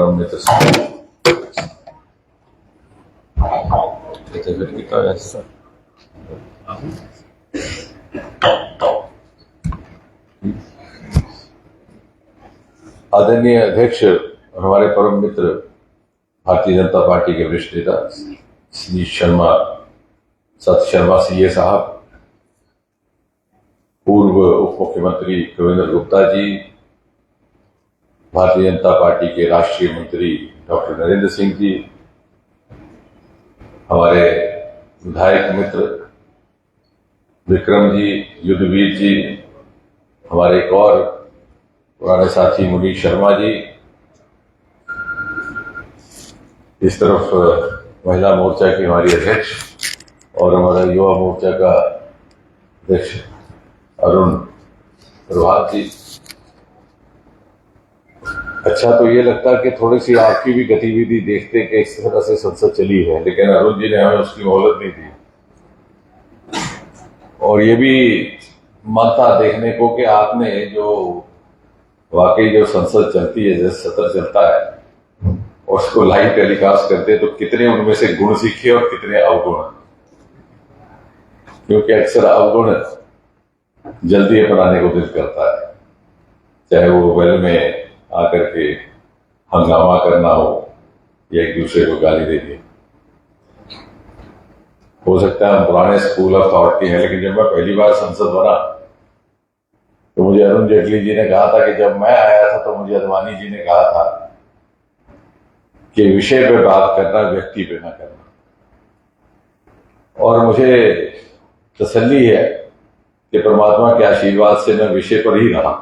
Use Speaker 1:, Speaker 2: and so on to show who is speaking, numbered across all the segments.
Speaker 1: परम मित्र आदरणीय अध्यक्ष और हमारे परम मित्र भारतीय जनता पार्टी के वरिष्ठ नेता श्री सत शर्मा सीए साहब, पूर्व उप मुख्यमंत्री कविंद्र गुप्ता जी, भारतीय जनता पार्टी के राष्ट्रीय मंत्री डॉक्टर नरेंद्र सिंह जी, हमारे विधायक मित्र विक्रम जी, युद्धवीर जी, हमारे एक और पुराने साथी मुनीष शर्मा जी, इस तरफ महिला मोर्चा की हमारी अध्यक्ष और हमारा युवा मोर्चा का अध्यक्ष अरुण प्रभात जी। अच्छा, तो ये लगता है कि थोड़ी सी आपकी भी गतिविधि देखते कि इस तरह से संसद चली है, लेकिन अरुण जी ने हमें उसकी मोहलत नहीं दी। और ये भी मन था देखने को कि आपने जो वाकई जो संसद चलती है, जैसे सत्र चलता है, उसको लाइव टेलीकास्ट करते तो कितने उनमें से गुण सीखे और कितने अवगुण, क्योंकि अक्सर अवगुण जल्दी अपनाने को दिल करता है, चाहे वो वेल में आकर के हंगामा करना हो या एक दूसरे को गाली देनी हो सकता है हम पुराने स्कूल ऑफ थॉट के हैं, लेकिन जब मैं पहली बार संसद बना तो मुझे अरुण जेटली जी ने कहा था कि जब मैं आया था तो मुझे अडवाणी जी ने कहा था कि विषय पे बात करना, व्यक्ति पे ना करना। और मुझे तसल्ली है कि परमात्मा के आशीर्वाद से मैं विषय पर ही रहा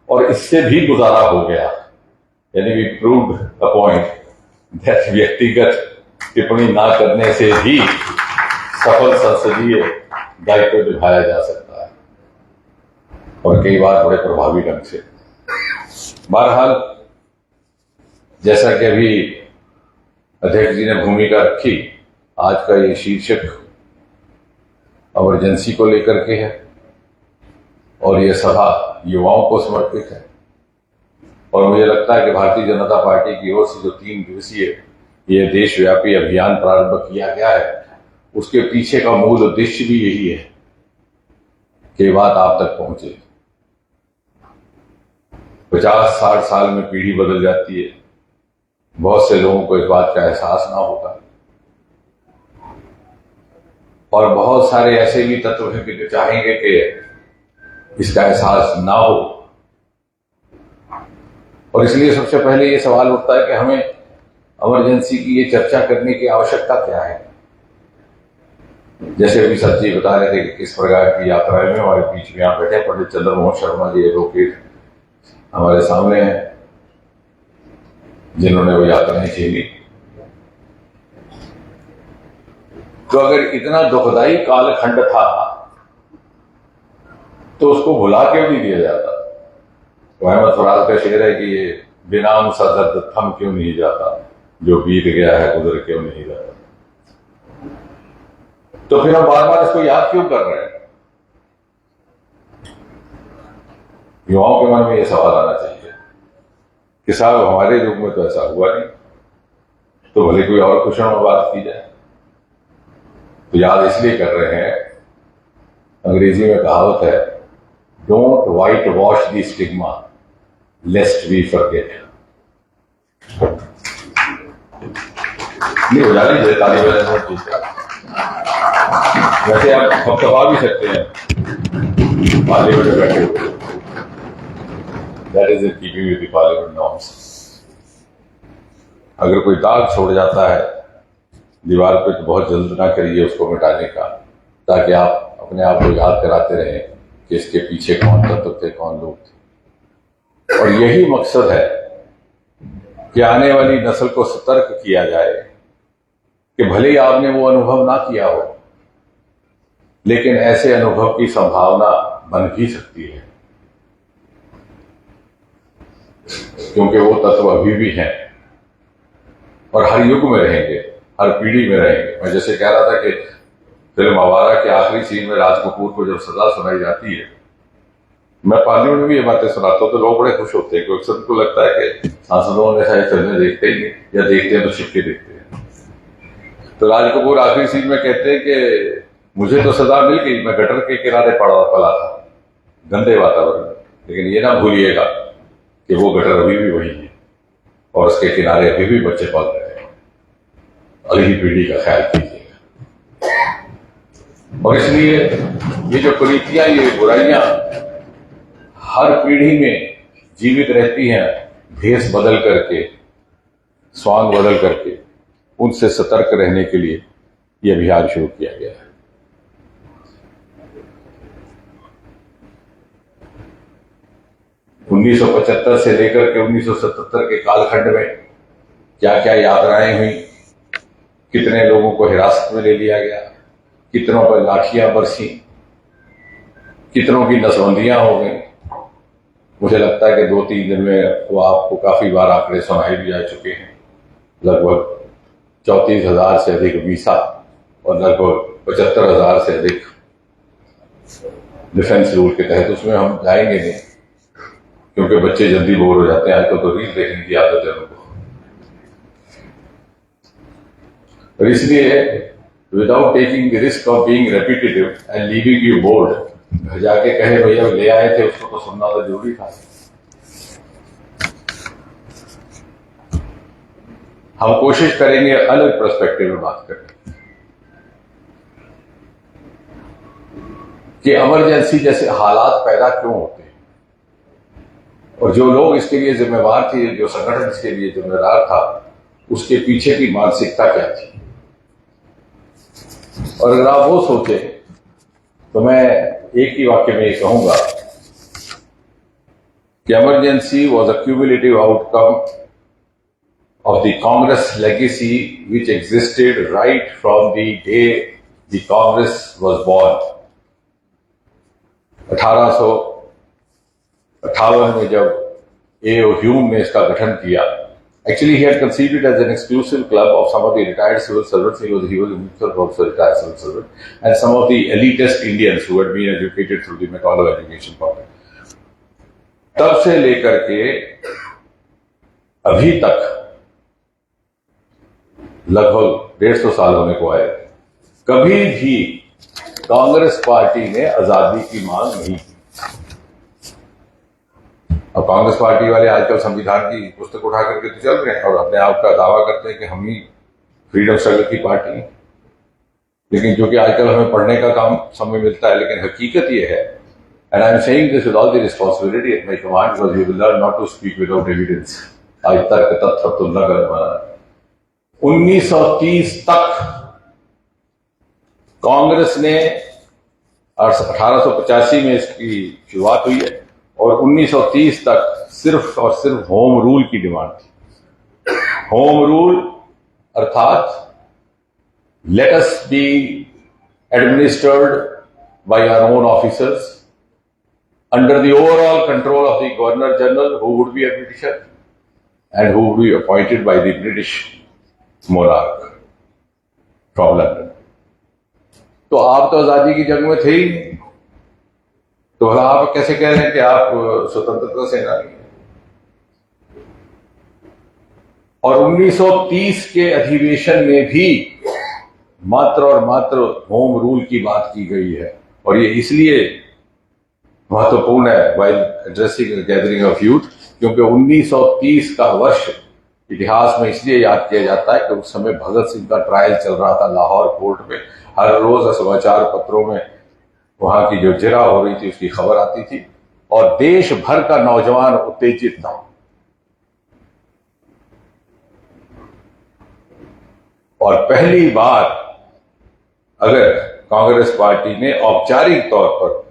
Speaker 1: और इससे भी गुजारा हो गया, यानी we proved a point that व्यक्तिगत टिप्पणी ना करने से भी सफल संसदीय दायित्व निभाया जा सकता है, और कई बार बड़े प्रभावी ढंग से। बहरहाल, जैसा कि अभी अध्यक्ष जी ने भूमिका रखी, आज का ये शीर्षक इमरजेंसी को लेकर के है और ये सभा युवाओं को समर्पित है। और मुझे लगता है कि भारतीय जनता पार्टी की ओर से जो 3 दिवसीय ये देशव्यापी अभियान प्रारंभ किया गया है, उसके पीछे का मूल उद्देश्य भी यही है कि बात आप तक पहुंचे। 50-60 साल में पीढ़ी बदल जाती है, बहुत से लोगों को इस बात का एहसास ना होता, और बहुत सारे ऐसे भी तत्व हैं कि चाहेंगे कि इसका एहसास ना हो। और इसलिए सबसे पहले ये सवाल उठता है कि हमें इमरजेंसी की ये चर्चा करने की आवश्यकता क्या है। जैसे अभी सर जी बता रहे थे कि किस प्रकार की यात्राएं में हमारे बीच में यहाँ बैठे पंडित चंद्रमोहन शर्मा जी एडवोकेट हमारे सामने हैं, जिन्होंने वो यात्राएं झेली। तो अगर इतना दुखदाई कालखंड था तो उसको भुला क्यों नहीं दिया जाता। तो अहमद फराज का शेर है कि ये बिनाम सा दर्द थम क्यों नहीं जाता, जो बीत गया है गुजर क्यों नहीं जाता। तो फिर हम बार बार इसको याद क्यों कर रहे हैं। युवाओं के मन में यह सवाल आना चाहिए कि साहब हमारे युग में तो ऐसा हुआ नहीं, तो भले कोई और कुशल में बात की जाए। तो याद इसलिए कर रहे हैं, अंग्रेजी में कहावत है, don't white wash the stigma lest we forget. नहीं हो जा रही है ताली बजाने की, वैसे आप दबा भी सकते हैं पार्लियामेंट में बैठे हुए। That is in keeping with the parliament norms. अगर कोई दाग छोड़ जाता है दीवार पे तो बहुत जल्द ना करिए उसको मिटाने का, ताकि आप अपने आप को याद कराते रहें कि इसके पीछे कौन तत्व थे, कौन लोग थे। और यही मकसद है कि आने वाली नस्ल को सतर्क किया जाए कि भले ही आपने वो अनुभव ना किया हो, लेकिन ऐसे अनुभव की संभावना बन भी सकती है, क्योंकि वो तत्व अभी भी हैं और हर युग में रहेंगे, हर पीढ़ी में रहेंगे। मैं जैसे कह रहा था कि फिल्म आवारा के आखिरी सीन में राज कपूर को जब सजा सुनाई जाती है मैं पार्लियामेंट में भी ये बातें सुनाता हूँ तो लोग बड़े खुश होते हैं, क्योंकि अक्सर उनको लगता है कि सांसदों ने शायद फिल्में देखते ही नहीं, या देखते हैं तो छिपके देखते हैं। तो राज कपूर आखिरी सीन में कहते हैं कि मुझे तो सजा मिल गई, मैं गटर के किनारे पला था गंदे वातावरण में, लेकिन ये ना भूलिएगा कि वो गटर अभी भी वही है और उसके किनारे अभी भी बच्चे पल रहे हैं। अगली पीढ़ी का ख्याल कीजिएगा। और इसलिए ये जो कुरीतियां, ये बुराइयां हर पीढ़ी में जीवित रहती हैं, भेष बदल करके, स्वांग बदल करके। उनसे सतर्क रहने के लिए ये अभियान शुरू किया गया है। उन्नीस 1975 से लेकर के 1977 के कालखंड में क्या क्या यात्राएं हुई, कितने लोगों को हिरासत में ले लिया गया, कितनों पर लाठियां बरसी, कितनों की नसबंदियां हो गई। मुझे लगता है कि 2-3 दिन में वो आपको काफी बार आंकड़े सुनाए भी जा चुके हैं। लगभग 34,000 से अधिक वीसा और लगभग 75,000 से अधिक डिफेंस रूल के तहत। उसमें हम जाएंगे नहीं, क्योंकि बच्चे जल्दी बोर हो जाते हैं। आजकल तो रील देखने की आदत है उनको। और इसलिए without taking the risk of being repetitive and leaving you board, घर जाके कहे भैया ले आए थे, उसको तो सुनना तो जरूरी था। हम कोशिश करेंगे अलग पर्सपेक्टिव में बात करने कि इमरजेंसी जैसे हालात पैदा क्यों होते हैं, और जो लोग इसके लिए जिम्मेवार थे, जो संगठन इसके लिए जिम्मेदार था, उसके पीछे की मानसिकता क्या थी। और अगर आप वो सोचे तो मैं एक ही वाक्य में ये कहूंगा कि emergency was a cumulative outcome of the Congress legacy which existed right from the day the Congress was born. 1858 में जब A.O. Hume ने इसका गठन किया, actually he had conceived it as an exclusive club of some of the retired civil servants. He was also a retired civil servant, and some of the elitist Indians who had been educated through the McConnell education program. तब से लेकर के अभी तक लगभग 150 साल होने को आए, कभी भी कांग्रेस पार्टी ने आजादी की मांग नहीं की। अब कांग्रेस पार्टी वाले आजकल संविधान की पुस्तक उठा करके तो चल रहे हैं और अपने आप का दावा करते हैं कि हम ही फ्रीडम स्ट्रगल की पार्टी है। लेकिन जो कि आजकल हमें पढ़ने का काम समय मिलता है, लेकिन हकीकत ये है, and I am saying this with all the responsibility at my command, because you will learn not to speak without evidence. आज तर्क तथ्य तुलना कर 1930 तक कांग्रेस ने 1885 में इसकी शुरुआत हुई है, और 1930 तक सिर्फ और सिर्फ होम रूल की डिमांड थी। होम रूल अर्थात let us be administered by our own officers under the overall control of the governor general, who would be a Britisher and who would be appointed by the British monarch from London. तो आप तो आजादी की जंग में थे ही नहीं, तो आप कैसे कह रहे हैं कि आप स्वतंत्रता सेनानी हैं? और 1930 के अधिवेशन में भी मात्र और मात्र होम रूल की बात की गई है, और ये इसलिए महत्वपूर्ण है while addressing gathering of youth, क्योंकि 1930 का वर्ष इतिहास में इसलिए याद किया जाता है कि उस समय भगत सिंह का ट्रायल चल रहा था लाहौर कोर्ट में। हर रोज समाचार पत्रों में वहां की जो जिरा हो रही थी उसकी खबर आती थी, और देश भर का नौजवान उत्तेजित था। और पहली बार अगर कांग्रेस पार्टी ने औपचारिक तौर पर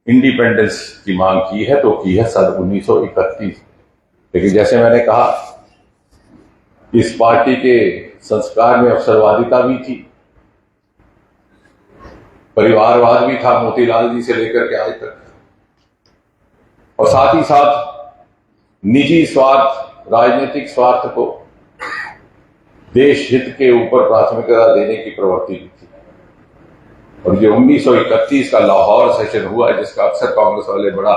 Speaker 1: इंडिपेंडेंस की मांग की है तो की है सन 1931। लेकिन जैसे मैंने कहा, इस पार्टी के संस्कार में अवसरवादिता भी थी, परिवारवाद भी था, मोतीलाल जी से लेकर के आज तक, और साथ ही साथ निजी स्वार्थ, राजनीतिक स्वार्थ को देश हित के ऊपर प्राथमिकता देने की प्रवृत्ति भी थी। और जो 1931 का लाहौर सेशन हुआ, जिसका अक्सर कांग्रेस वाले बड़ा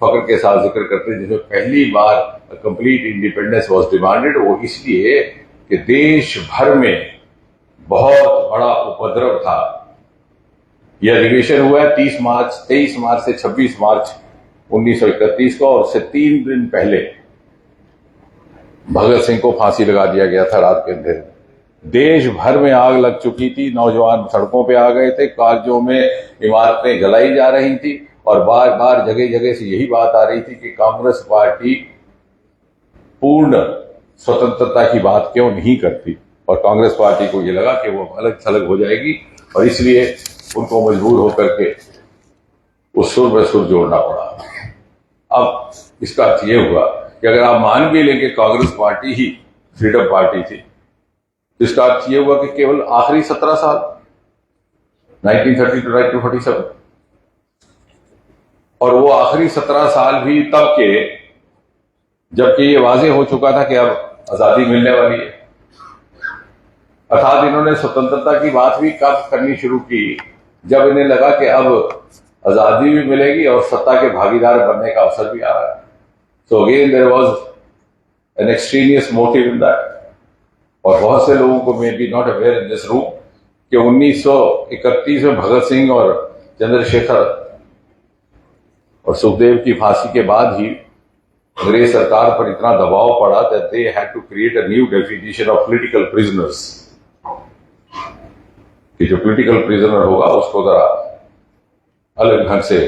Speaker 1: फख्र के साथ जिक्र करते हैं, जिसमें पहली बार कंप्लीट इंडिपेंडेंस वाज डिमांडेड, वो इसलिए कि देश भर में बहुत बड़ा उपद्रव था। यह अधिवेशन हुआ है 23 मार्च से 26 मार्च 1931 को, और उससे 3 दिन पहले भगत सिंह को फांसी लगा दिया गया था रात के अंधेरे में। देश भर में आग लग चुकी थी, नौजवान सड़कों पे आ गए थे, कॉलेजों में इमारतें जलाई जा रही थी, और बार बार जगह जगह से यही बात आ रही थी कि कांग्रेस पार्टी पूर्ण स्वतंत्रता की बात क्यों नहीं करती। और कांग्रेस पार्टी को ये लगा कि वो अलग थलग हो जाएगी, और इसलिए उनको मजबूर होकर के उस सुर में सुर जोड़ना पड़ा। अब इसका अर्थ ये हुआ कि अगर आप मान भी लेंगे कांग्रेस पार्टी ही फ्रीडम पार्टी थी, तो इसका अर्थ ये हुआ कि केवल आखिरी 17 साल 1930 to 1947, और वो आखिरी 17 साल भी तब के जबकि ये वाजे हो चुका था कि अब आजादी मिलने वाली है। अर्थात इन्होंने स्वतंत्रता की बात भी कब करनी शुरू की, जब इन्हें लगा कि अब आजादी भी मिलेगी और सत्ता के भागीदार बनने का अवसर भी आ रहा है। So again there was an extraneous motive in that. और बहुत से लोगों को may be not aware in this room कि 1931 में भगत सिंह और चंद्रशेखर और सुखदेव की फांसी के बाद ही अंग्रेज सरकार पर इतना दबाव पड़ा that they had to create a new definition of political prisoners, कि जो पॉलिटिकल प्रिजनर होगा उसको जरा अलग ढंग से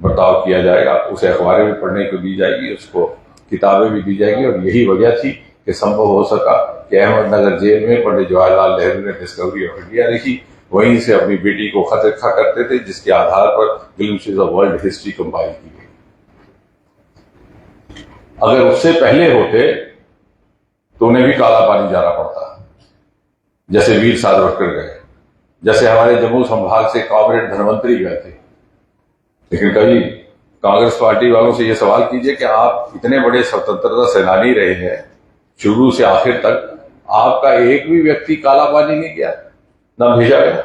Speaker 1: बर्ताव किया जाएगा, उसे अखबारें भी पढ़ने को दी जाएगी, उसको किताबें भी दी जाएगी। और यही वजह थी कि संभव हो सका कि अहमदनगर जेल में पंडित जवाहरलाल नेहरू ने डिस्कवरी ऑफ इंडिया लिखी, वहीं से अपनी बेटी को खत लिखा करते थे, जिसके आधार पर glimpses of world history compile की गई। अगर उससे पहले होते तो उन्हें भी काला पानी जाना पड़ता, जैसे वीर सावरकर गए, जैसे हमारे जम्मू संभाग से कॉमरेड धनवंतरी गए थे। लेकिन कभी कांग्रेस पार्टी वालों से यह सवाल कीजिए कि आप इतने बड़े स्वतंत्रता सेनानी रहे हैं शुरू से आखिर तक, आपका एक भी व्यक्ति काला पानी नहीं गया, न भेजा गया,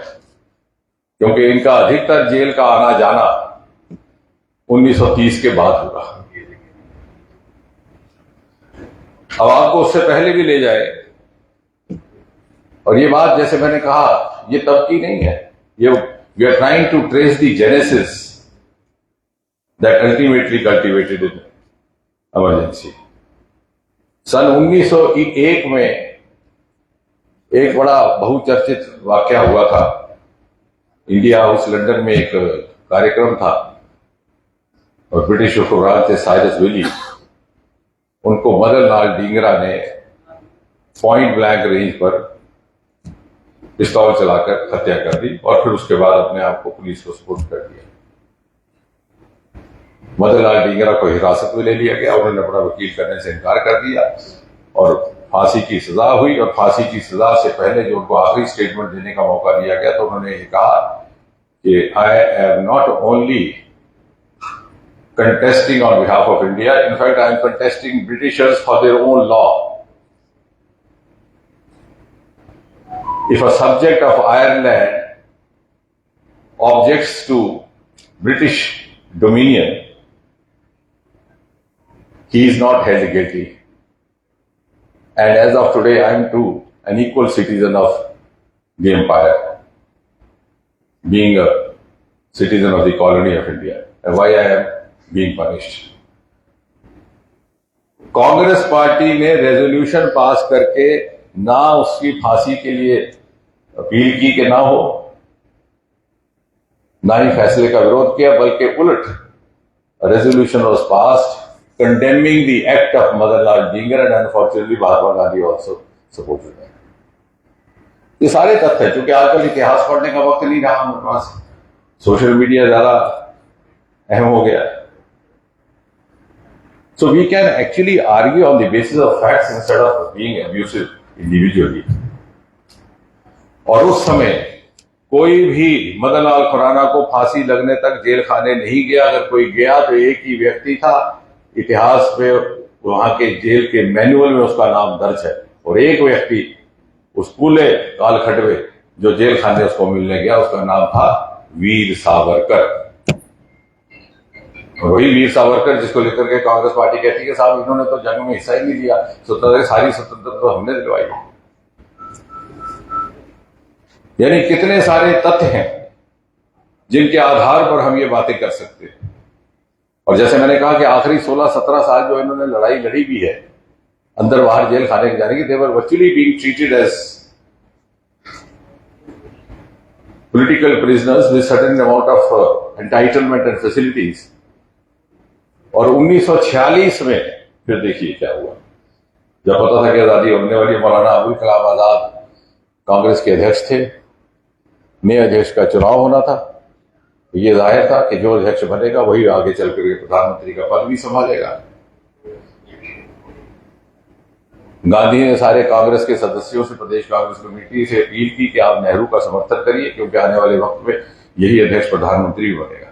Speaker 1: क्योंकि इनका अधिकतर जेल का आना जाना 1930 के बाद होगा। अब आपको उससे पहले भी ले जाए, और ये बात जैसे मैंने कहा ये तब की नहीं है, ये we are trying to trace the genesis that ultimately cultivated in emergency. सन 1901 में एक बड़ा बहुचर्चित वाकया हुआ था। इंडिया हाउस लंदन में एक कार्यक्रम था, और ब्रिटिश हुक्मरान थे साइरस विली, उनको मदन लाल डींगरा ने पॉइंट ब्लैंक रेंज पर पिस्तौल चलाकर हत्या कर दी, और फिर उसके बाद अपने आप को पुलिस को सुपुर्द कर दिया। मदन लाल डींगरा को हिरासत में ले लिया गया, उन्होंने अपना वकील करने से इनकार कर दिया, और फांसी की सजा हुई। और फांसी की सजा से पहले जो उनको आखिरी स्टेटमेंट देने का मौका दिया गया, तो उन्होंने ये कहा कि I am not only contesting on behalf of India, in fact I am contesting Britishers for their own law. If a subject of Ireland objects to British dominion, he is not held guilty. And as of today, I am too an equal citizen of the empire, being a citizen of the colony of India. And why I am being punished? Congress party ने resolution pass करके ना उसकी फांसी के लिए appeal की कि ना हो, ना ही फैसले का विरोध किया, बल्कि उलट resolution was passed condemning the act of Madan Lal Dhingra, and unfortunately Mahatma Gandhi also supported that. ये सारे तथ्य, क्योंकि आजकल इतिहास पढ़ने का वक्त नहीं रहा हमारे पास, सोशल मीडिया ज्यादा अहम हो गया है। So we can actually argue on the basis of facts instead of being abusive individually. और उस समय कोई भी मदन लाल खुराना को फांसी लगने तक जेल खाने नहीं गया। अगर कोई गया तो एक ही व्यक्ति था, इतिहास में वहां के जेल के मैनुअल में उसका नाम दर्ज है, और एक व्यक्ति उस पूरे कालखंड में जो जेल खाने उसको मिलने गया, उसका नाम था वीर सावरकर। वही वीर सावरकर जिसको लेकर के कांग्रेस पार्टी कहती है साहब इन्होंने तो जंग में हिस्सा ही नहीं लिया, सारी स्वतंत्रता तो हमने दिलवाई। यानी कितने सारे तथ्य हैं जिनके आधार पर हम ये बातें कर सकते हैं। और जैसे मैंने कहा कि आखिरी 16-17 साल जो इन्होंने लड़ाई लड़ी भी है अंदर बाहर जेल खाने की जाने की, they were virtually being treated as political prisoners with certain amount of entitlement and facilities। और 1946 में फिर देखिए क्या हुआ, जब पता था कि आजादी होने वाली, मौलाना अबुल कलाम आजाद कांग्रेस के अध्यक्ष थे, नए अध्यक्ष का चुनाव होना था, ये जाहिर था कि जो अध्यक्ष बनेगा वही आगे चलकर प्रधानमंत्री का पद भी संभालेगा। गांधी ने सारे कांग्रेस के सदस्यों से, प्रदेश कांग्रेस कमेटी से अपील की कि आप नेहरू का समर्थन करिए क्योंकि आने वाले वक्त में यही अध्यक्ष प्रधानमंत्री बनेगा।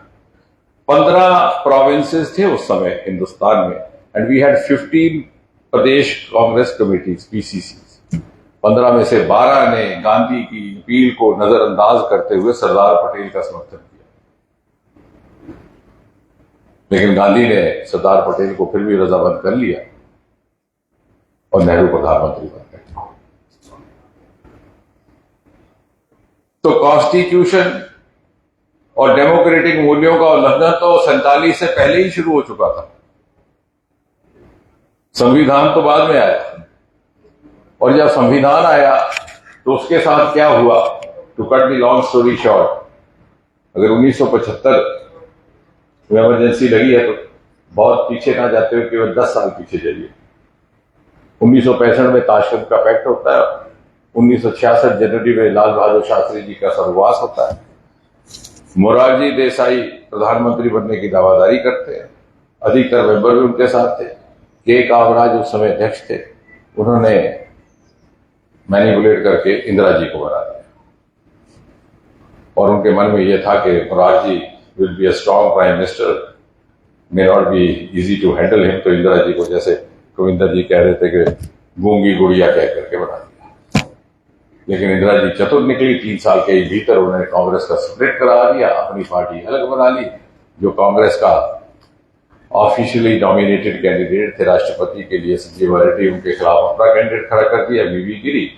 Speaker 1: 15 प्रोविंसेस थे उस समय हिंदुस्तान में, and we had 15 Pradesh Congress committees, PCC. 15 में से 12 ने गांधी की अपील को नजरअंदाज करते हुए सरदार पटेल का समर्थन किया, लेकिन गांधी ने सरदार पटेल को फिर भी रजामंद कर लिया और नेहरू प्रधानमंत्री बन गए। तो कॉन्स्टिट्यूशन और डेमोक्रेटिक मूल्यों का उल्लंघन तो 47 से पहले ही शुरू हो चुका था। संविधान तो बाद में आया, और जब संविधान आया तो उसके साथ क्या हुआ, to cut the long story short, अगर 1975 में इमरजेंसी लगी है तो बहुत पीछे ना जाते हुए केवल 10 साल पीछे जाइए। 1965 में ताशकंद का पैक्ट होता है, 1966 जनवरी में लाल बहादुर शास्त्री जी का स्वर्गवास होता है, मोरारजी देसाई प्रधानमंत्री बनने की दावादारी करते हैं, अधिकतर मेंबर भी उनके साथ थे। के कामराज उस समय अध्यक्ष थे, उन्होंने मैनिपुलेट करके इंदिरा जी को बना दिया, और उनके मन में यह था कि Morarji will be a strong prime minister, may not be easy to handle him, तो इंदिरा जी को, जैसे गोविंदर जी कह रहे थे कि गूंगी गुड़िया कह करके बना दिया। लेकिन इंदिरा जी चतुर निकली, 3 साल के भीतर उन्होंने कांग्रेस का स्प्लिट करा दिया, अपनी पार्टी अलग बना ली। जो कांग्रेस का ऑफिशियली नॉमिनेटेड कैंडिडेट थे राष्ट्रपति के लिए, संजीव रेड्डी, उनके खिलाफ अपना कैंडिडेट खड़ा कर दिया, बीबी गिरी,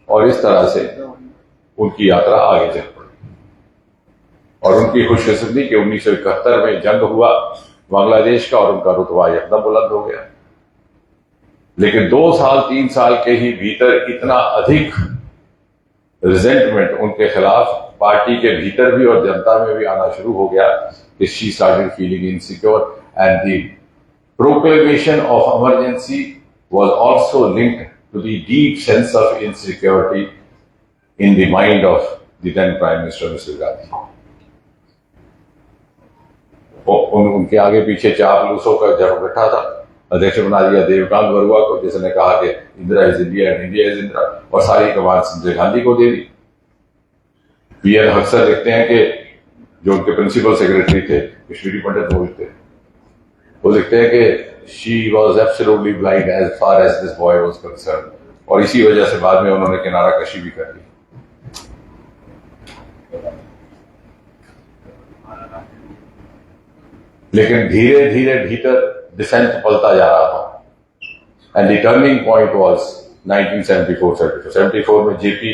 Speaker 1: और इस तरह से उनकी यात्रा आगे चल पड़ी। और उनकी खुशकिस्मती कि 1971 में जंग हुआ बांग्लादेश का, और उनका रुतबा एकदम बुलंद हो गया। लेकिन 2 साल 3 साल के ही भीतर इतना अधिक रिजेंटमेंट उनके खिलाफ पार्टी के भीतर भी और जनता में भी आना शुरू हो गया कि she started feeling insecure, and the proclamation of emergency was also linked to the deep sense of insecurity in the mind of the then prime minister mister Gandhi. उनके आगे पीछे चापलूसों का जब बैठा था, अध्यक्ष बना दिया देवकांत बरुआ को, जिसने कहा कि Indira is India and India is Indira, और सारी कमान संजय गांधी को दे दी। पीएन अक्सर लिखते हैं कि जो उनके प्रिंसिपल सेक्रेटरी थे कश्मीरी पंडित बोलते, वो लिखते हैं कि she was absolutely blind as far as this boy was concerned, और इसी वजह से बाद में उन्होंने किनारा कशी भी कर ली। लेकिन धीरे धीरे भीतर डिसेंट पलता जा रहा था, and the turning point was 1974 में जेपी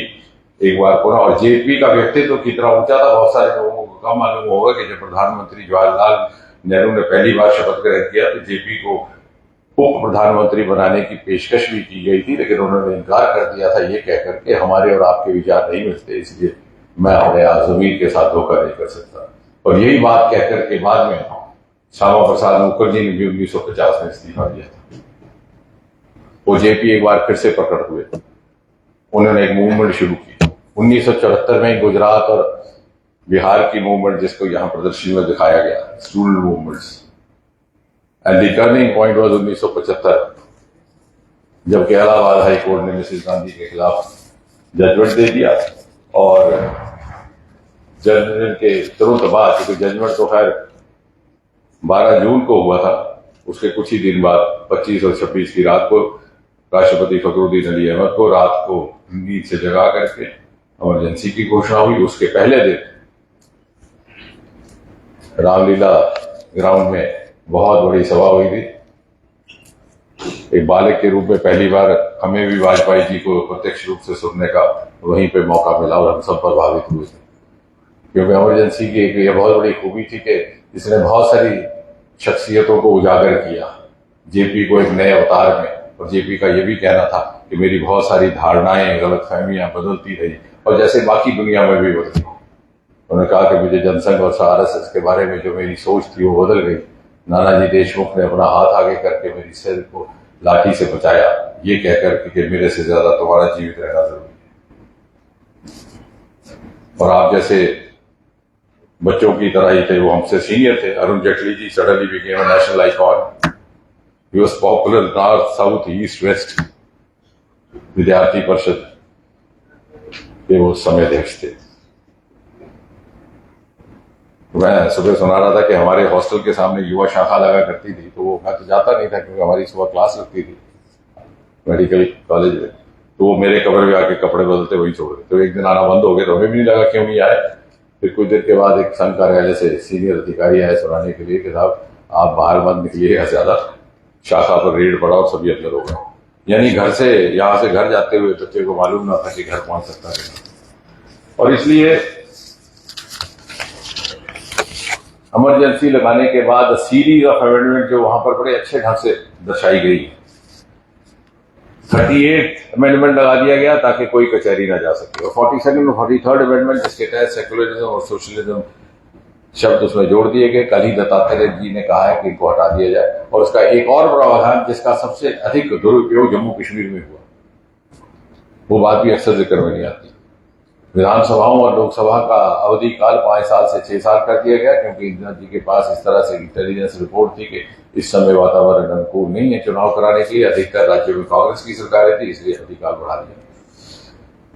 Speaker 1: एक बार पुनः, और जेपी का व्यक्तित्व कितना ऊंचा था बहुत सारे लोगों को कम मालूम होगा कि जब प्रधानमंत्री जवाहरलाल नेहरू ने पहली बार शपथ ग्रहण किया तो जेपी को उप प्रधानमंत्री बनाने की पेशकश भी की गई थी, लेकिन उन्होंने इनकार कर दिया था ये कहकर के हमारे और आपके विचार नहीं मिलते, इसलिए मैं अपने आजमीर के साथ धोखा नहीं कर सकता। और यही बात कहकर के बाद में श्यामा प्रसाद मुखर्जी ने भी 1950 में इस्तीफा दिया था। वो जेपी एक बार फिर से प्रकट हुए, उन्होंने एक मूवमेंट शुरू की 1974 में, गुजरात और बिहार की मूवमेंट, जिसको यहां प्रदर्शनी में दिखाया गया, student movements. And the turning point was 1975, जबकि इलाहाबाद हाई कोर्ट ने मिसेस गांधी के खिलाफ जजमेंट दे दिया, और जजमेंट के तुरंत बाद, क्योंकि जजमेंट तो खैर 12 जून को हुआ था, उसके कुछ ही दिन बाद 25 और 26 की रात को राष्ट्रपति फखरुद्दीन अली अहमद को रात को नींद से जगा करके इमरजेंसी की घोषणा हुई। उसके पहले दिन रामलीला ग्राउंड में बहुत बड़ी सभा हुई थी। एक बालक के रूप में पहली बार हमें भी वाजपेयी जी को प्रत्यक्ष रूप से सुनने का वहीं पे मौका मिला और हम सब प्रभावित हुए थे, क्योंकि इमरजेंसी की एक ये बहुत बड़ी खूबी थी कि इसने बहुत सारी शख्सियतों को उजागर किया। जेपी को एक नए अवतार में, और जेपी का ये भी कहना था कि मेरी बहुत सारी धारणाएं, गलतफहमियां बदलती रही और जैसे बाकी दुनिया में भी बदली। उन्होंने कहा कि मुझे जनसंघ और आरएसएस के बारे में जो मेरी सोच थी वो बदल गई। नानाजी देशमुख ने अपना हाथ आगे करके मेरी सिर को लाठी से बचाया, ये कहकर कि मेरे से ज्यादा तुम्हारा जीवित रहना जरूरी है। और आप जैसे बच्चों की तरह ही थे, वो हमसे सीनियर थे। Arun Jaitley ji suddenly became a national icon. He was popular north, south, east, west. Vidyarthi Parishad के वो समय अध्यक्ष थे। मैं सुबह सुना रहा था कि हमारे हॉस्टल के सामने युवा शाखा लगा करती थी, तो वो मैं तो जाता नहीं था क्योंकि हमारी सुबह क्लास लगती थी मेडिकल कॉलेज में। तो वो मेरे कमरे में आके कपड़े बदलते वही छोड़ गए। तो एक दिन आना बंद हो गया, तो हमें भी नहीं लगा क्यों नहीं आए। फिर कुछ देर के बाद एक संघ कार्यालय से सीनियर अधिकारी आए सुनाने के लिए कि साहब आप बाहर मत निकलिएगा ज्यादा, शाखा पर रेड पड़ा और सभी अंदर हो गए। यानी घर से, यहां से घर जाते हुए बच्चे को मालूम ना था कि घर पहुंच सकता है। और इसलिए इमरजेंसी लगाने के बाद सीरीज ऑफ अमेंडमेंट जो वहां पर बड़े अच्छे ढंग से दर्शाई गई, 38 अमेंडमेंट लगा दिया गया ताकि कोई कचहरी ना जा सके। और 42nd और 43rd अमेंडमेंट जिसके तहत सेकुलरिज्म और सोशलिज्म शब्द उसमें जोड़ दिए गए। कल ही दत्तात्रेय जी ने कहा है कि इनको हटा दिया जाए। और उसका एक और प्रावधान जिसका सबसे अधिक दुरुपयोग जम्मू कश्मीर में हुआ, वो बात भी अक्सर जिक्र में नहीं आती। विधानसभाओं और लोकसभा का अवधि काल 5 साल से 6 साल कर दिया गया, क्योंकि इंदिरा जी के पास इस तरह से इंटेलिजेंस रिपोर्ट थी कि इस समय वातावरण अनुकूल नहीं है चुनाव कराने के लिए। अधिकतर राज्यों में कांग्रेस की सरकारें थी, इसलिए अवधि काल बढ़ा दिया।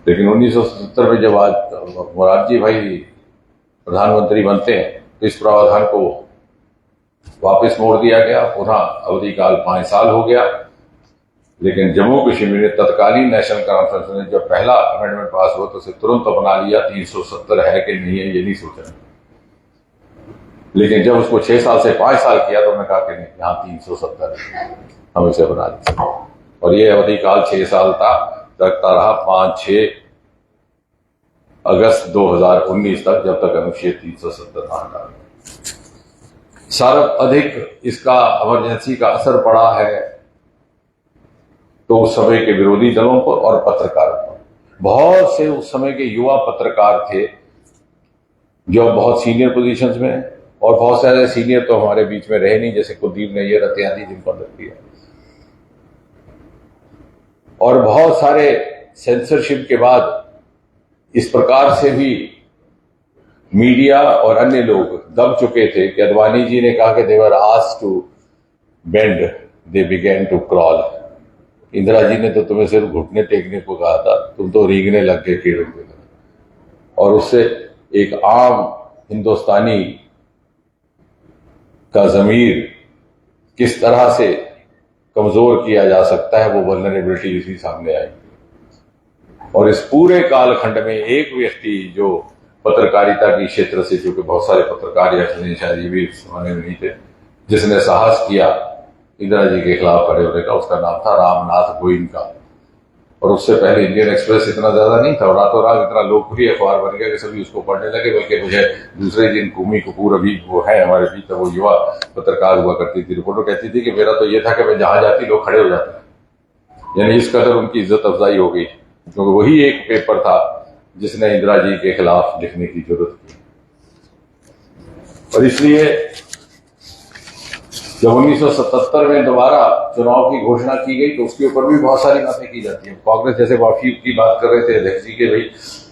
Speaker 1: लेकिन 1977 में जब आज मोरारजी भाई प्रधानमंत्री बनते हैं तो इस प्रावधान को वापस मोड़ दिया गया, पुनः अवधि काल 5 साल हो गया। लेकिन जम्मू कश्मीर में तत्कालीन नेशनल कॉन्फ्रेंस ने जब पहला अमेंडमेंट पास हुआ तो उसे तुरंत अपना लिया। 370 है कि नहीं है ये नहीं सोचा। लेकिन जब उसको 6 साल से 5 साल किया तो उन्होंने कहा कि नहीं, यहाँ 370 है, हम इसे बना दें। और ये अवधि काल 6 साल था, रखता रहा 5-6 अगस्त 2019 तक, जब तक अनुच्छेद 370 ना हटा। सर्वाधिक इसका इमरजेंसी का असर पड़ा है तो उस समय के विरोधी दलों पर और पत्रकारों पर। बहुत से उस समय के युवा पत्रकार थे जो बहुत सीनियर पोजीशंस में हैं, और बहुत सारे सीनियर तो हमारे बीच में रहे नहीं, जैसे कुलदीप नैयर इत्यादि जिन पर लग दिया। और बहुत सारे सेंसरशिप के बाद इस प्रकार से भी मीडिया और अन्य लोग दब चुके थे कि अडवाणी जी ने कहा कि they were asked to bend, they began to crawl. Indira ji ने तो तुम्हें सिर्फ घुटने टेकने को कहा था, तुम तो रींगने लग गए कीड़ों की तरह। और उससे एक आम हिंदुस्तानी का जमीर किस तरह से कमजोर किया जा सकता है, वो वल्नरेबिलिटी इसी सामने आई। और इस पूरे कालखंड में एक व्यक्ति जो पत्रकारिता की क्षेत्र से, जो कि बहुत सारे पत्रकार या शायद ये भी जमाने में नहीं थे, जिसने साहस किया इंदिरा जी के खिलाफ खड़े होने का, उसका नाम था रामनाथ गोयनका। और उससे पहले इंडियन एक्सप्रेस इतना ज्यादा नहीं था, और रातों रात इतना लोकप्रिय अखबार बन गया कि सभी उसको पढ़ने लगे। बल्कि मुझे दूसरे दिन कुमी कपूर, अभी वो है हमारे बीच, वो युवा पत्रकार हुआ करती थी, रिपोर्टर कहती थी कि मेरा तो ये था कि मैं जहां जाती लोग खड़े हो जाते। यानी इस कदर उनकी इज्जत अफजाई हो गई, क्योंकि वही एक पेपर था जिसने इंदिरा जी के खिलाफ लिखने की जरूरत की। और इसलिए जब 1977 में दोबारा चुनाव की घोषणा की गई तो उसके ऊपर भी बहुत सारी बातें की जाती हैं। कांग्रेस जैसे माफी की बात कर रहे थे अध्यक्ष जी के, भाई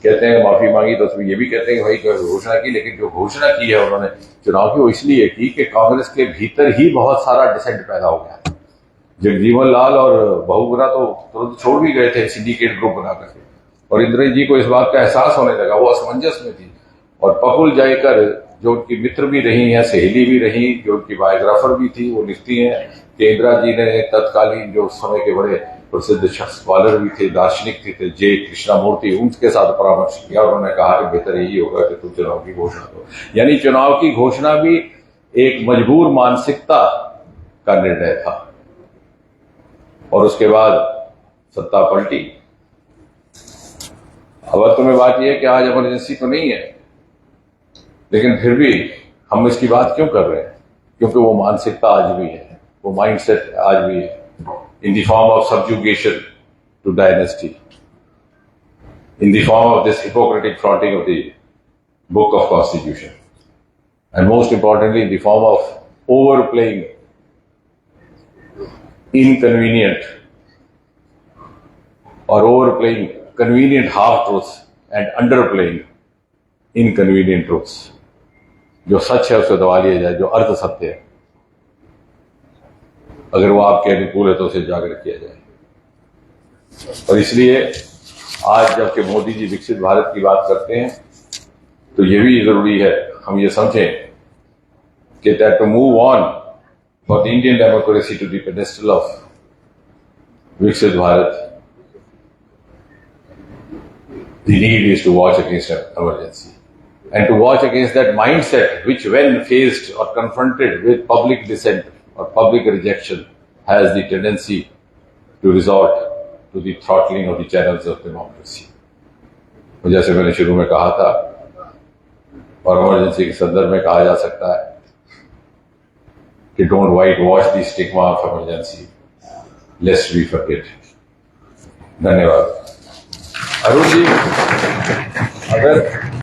Speaker 1: कहते हैं माफी मांगी, तो उसमें ये भी कहते हैं भाई घोषणा की, लेकिन जो घोषणा की है उन्होंने चुनाव की वो इसलिए की कि कांग्रेस के भीतर ही बहुत सारा डिसेंट पैदा हो गया। जगजीवन लाल और बहुगुणा तो तुरंत छोड़ भी गए थे सिंडिकेट ग्रुप बना करके, और इंदिरा जी को इस बात का एहसास होने लगा, वो असमंजस में थी। और पपुल जयकर जो उनकी मित्र भी रही हैं, सहेली भी रही, जो उनकी बायोग्राफर भी थी, वो लिखती हैं कि इंदिरा जी ने तत्कालीन जो उस समय के बड़े प्रसिद्ध शख्स स्कॉलर भी थे, दार्शनिक थे जे कृष्णामूर्ति, उनके साथ परामर्श किया। उन्होंने कहा कि बेहतर यही होगा कि तुम चुनाव की घोषणा करो। यानी चुनाव की घोषणा भी एक मजबूर मानसिकता का निर्णय था और उसके बाद सत्ता पलटी। अब अर्थ में बात यह है कि आज इमरजेंसी तो नहीं है, लेकिन फिर भी हम इसकी बात क्यों कर रहे हैं? क्योंकि वो मानसिकता आज भी है, वो माइंडसेट आज भी है, in the form of subjugation to dynasty, in the form of this Hippocratic flaunting of the book of Constitution, and most importantly in the form of overplaying inconvenient or overplaying convenient half-truths and underplaying inconvenient truths. जो सच है उसे दबा लिया जाए, जो अर्ध सत्य है अगर वो आपके अनुकूल है तो उसे जागर किया जाए। और इसलिए आज जबकि मोदी जी विकसित भारत की बात करते हैं तो ये भी जरूरी है हम ये समझें कि that to move on for the Indian democracy to the pedestal of Viksit Bharat, the need is to watch against an emergency and to watch against that mindset which when faced or confronted with public dissent or public rejection has the tendency to resort to the throttling of the channels of democracy. जैसे मैंने शुरू में कहा था और emergency के संदर्भ में कहा जा सकता है कि don't white wash the stigma of emergency lest we forget. धन्यवाद। अरुण जी, अगर